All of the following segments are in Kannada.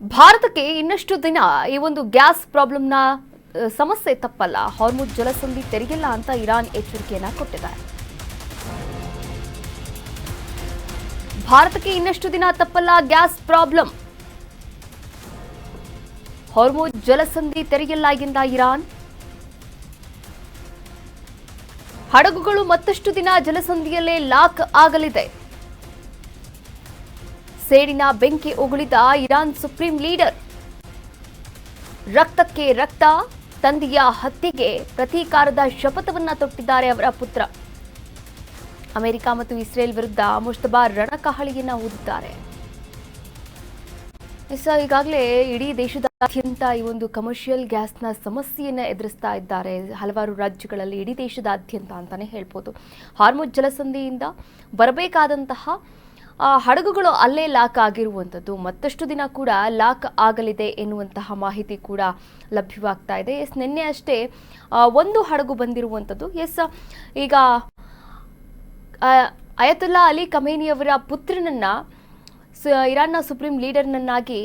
ಭಾರತಕ್ಕೆ ಇನ್ನಷ್ಟು ದಿನ ಈ ಒಂದು ಗ್ಯಾಸ್ ಪ್ರಾಬ್ಲಮ್ನ ಸಮಸ್ಯೆ ತಪ್ಪಲ್ಲ. ಹಾರ್ಮುಜ್ ಜಲಸಂಧಿ ತೆರೆಯಲ್ಲ ಅಂತ ಇರಾನ್ ಎಚ್ಚರಿಕೆಯನ್ನ ಕೊಟ್ಟಿದೆ. ಭಾರತಕ್ಕೆ ಇನ್ನಷ್ಟು ದಿನ ತಪ್ಪಲ್ಲ ಗ್ಯಾಸ್ ಪ್ರಾಬ್ಲಮ್. ಹಾರ್ಮುಜ್ ಜಲಸಂಧಿ ತೆರೆಯಲ್ಲ ಎಂದ ಇರಾನ್. ಹಡಗುಗಳು ಮತ್ತಷ್ಟು ದಿನ ಜಲಸಂಧಿಯಲ್ಲೇ ಲಾಕ್ ಆಗಲಿದೆ. ಸೇಡಿನ ಬೆಂಕಿ ಉಗುಳಿದ ಇರಾನ್ ಸುಪ್ರೀಂ ಲೀಡರ್. ರಕ್ತಕ್ಕೆ ರಕ್ತ, ತಂದೆಯ ಹತ್ಯೆಗೆ ಪ್ರತೀಕಾರದ ಶಪಥವನ್ನ ತೊಟ್ಟಿದ್ದಾರೆ ಅವರ ಪುತ್ರ. ಅಮೆರಿಕ ಮತ್ತು ಇಸ್ರೇಲ್ ವಿರುದ್ಧ ಮುಷ್ತಬಾ ರಣಕಹಳಿಯನ್ನ ಊದಿದ್ದಾರೆ. ಈಗಾಗಲೇ ಇಡೀ ದೇಶದಾದ್ಯಂತ ಈ ಒಂದು ಕಮರ್ಷಿಯಲ್ ಗ್ಯಾಸ್ನ ಸಮಸ್ಯೆಯನ್ನ ಎದುರಿಸ್ತಾ ಇದ್ದಾರೆ. ಹಲವಾರು ರಾಜ್ಯಗಳಲ್ಲಿ, ಇಡೀ ದೇಶದಾದ್ಯಂತ ಅಂತಾನೆ ಹೇಳ್ಬೋದು. ಹಾರ್ಮುಜ್ ಜಲಸಂಧಿಯಿಂದ ಬರಬೇಕಾದಂತಹ ಹಡಗುಗಳು ಅಲ್ಲೇ ಲಾಕ್ ಆಗಿರುವಂಥದ್ದು, ಮತ್ತಷ್ಟು ದಿನ ಕೂಡ ಲಾಕ್ ಆಗಲಿದೆ ಎನ್ನುವಂತಹ ಮಾಹಿತಿ ಕೂಡ ಲಭ್ಯವಾಗ್ತಾ ಇದೆ. ನಿನ್ನೆ ಅಷ್ಟೇ ಒಂದು ಹಡಗು ಬಂದಿರುವಂಥದ್ದು. ಈಗ ಅಯತುಲ್ಲಾ ಅಲಿ ಖಮೇನಿ ಅವರ ಪುತ್ರನನ್ನ ಇರಾನ್ನ ಸುಪ್ರೀಂ ಲೀಡರ್ನನ್ನಾಗಿ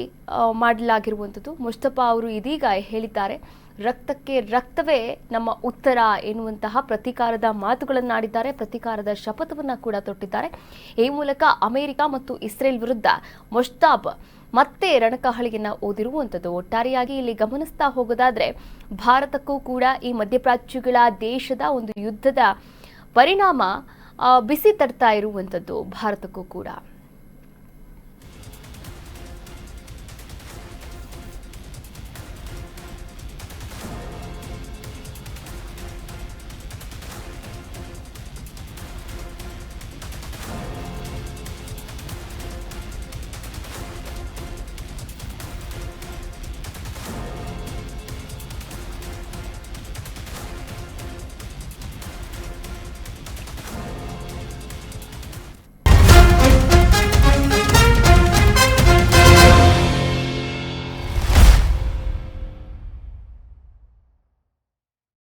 ಮಾಡಲಾಗಿರುವಂಥದ್ದು. ಮುಸ್ತಫಾ ಅವರು ಇದೀಗ ಹೇಳಿದ್ದಾರೆ, ರಕ್ತಕ್ಕೆ ರಕ್ತವೇ ನಮ್ಮ ಉತ್ತರ ಎನ್ನುವಂತಹ ಪ್ರತೀಕಾರದ ಮಾತುಗಳನ್ನಾಡಿದ್ದಾರೆ. ಪ್ರತೀಕಾರದ ಶಪಥವನ್ನ ಕೂಡ ತೊಟ್ಟಿದ್ದಾರೆ. ಈ ಮೂಲಕ ಅಮೆರಿಕ ಮತ್ತು ಇಸ್ರೇಲ್ ವಿರುದ್ಧ ಮುಷ್ತಾಬ್ ಮತ್ತೆ ರಣಕಹಳಿಯನ್ನ ಓದಿರುವಂಥದ್ದು. ಒಟ್ಟಾರೆಯಾಗಿ ಇಲ್ಲಿ ಗಮನಿಸ್ತಾ ಹೋಗೋದಾದ್ರೆ ಭಾರತಕ್ಕೂ ಕೂಡ ಈ ಮಧ್ಯಪ್ರಾಚ್ಯಗಳ ದೇಶದ ಒಂದು ಯುದ್ಧದ ಪರಿಣಾಮ ಬಿಸಿ ತಡ್ತಾ ಇರುವಂಥದ್ದು ಭಾರತಕ್ಕೂ ಕೂಡ.